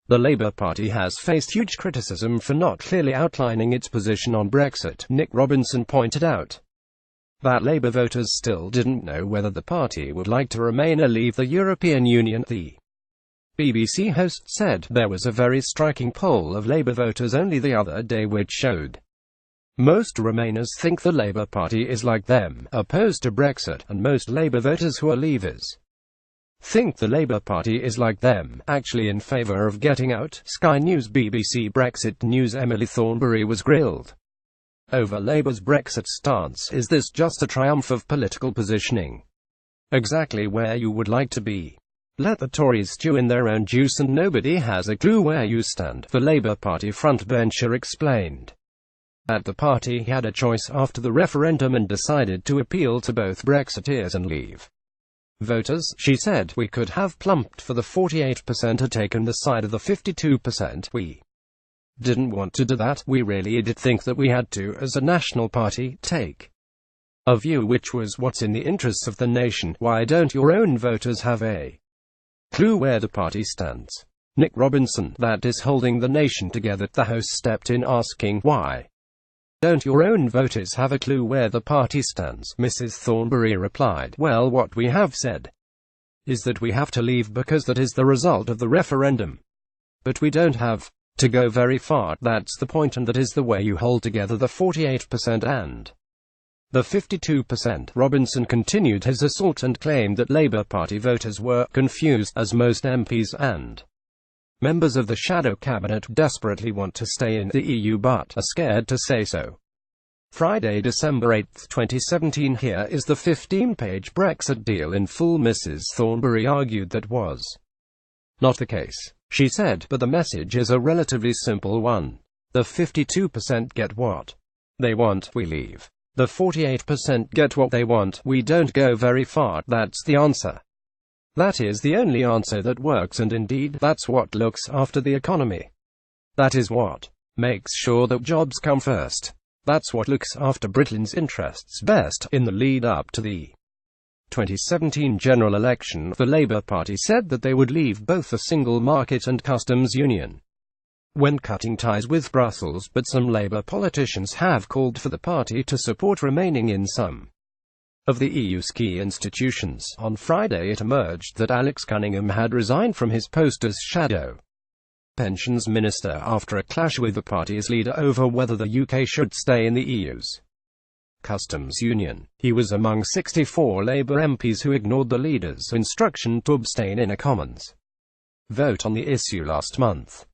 The Labour Party has faced huge criticism for not clearly outlining its position on Brexit. Nick Robinson pointed out that Labour voters still didn't know whether the party would like to remain or leave the European Union. The BBC host said there was a very striking poll of Labour voters only the other day which showed most Remainers think the Labour Party is like them, opposed to Brexit, and most Labour voters who are Leavers think the Labour Party is like them, actually in favour of getting out. Sky News BBC Brexit News Emily Thornberry was grilled over Labour's Brexit stance. Is this just a triumph of political positioning? Exactly where you would like to be. Let the Tories stew in their own juice and nobody has a clue where you stand, the Labour Party frontbencher explained. That the party had a choice after the referendum and decided to appeal to both Brexiteers and Leave voters. She said, "We could have plumped for the 48% or taken the side of the 52%. We didn't want to do that. We really did think that we had to, as a national party, take a view which was what's in the interests of the nation. Why don't your own voters have a clue where the party stands?" Nick Robinson, that is holding the nation together. The host stepped in asking, "Why don't your own voters have a clue where the party stands?" Mrs. Thornberry replied, "Well, what we have said is that we have to leave because that is the result of the referendum. But we don't have to go very far. That's the point, and that is the way you hold together the 48% and the 52%. Robinson continued his assault and claimed that Labour Party voters were confused, as most MPs and members of the shadow cabinet desperately want to stay in the EU but are scared to say so. Friday, December 8, 2017. Here is the 15-page Brexit deal in full. Mrs. Thornberry argued that was not the case. She said, but the message is a relatively simple one. The 52% get what they want, we leave. The 48% get what they want, we don't go very far. That's the answer. That is the only answer that works, and indeed, that's what looks after the economy. That is what makes sure that jobs come first. That's what looks after Britain's interests best. In the lead-up to the 2017 general election, the Labour Party said that they would leave both the single market and customs union when cutting ties with Brussels, but some Labour politicians have called for the party to support remaining in some of the EU's key institutions. On Friday it emerged that Alex Cunningham had resigned from his post as shadow pensions minister after a clash with the party's leader over whether the UK should stay in the EU's customs union. He was among 64 Labour MPs who ignored the leader's instruction to abstain in a Commons vote on the issue last month.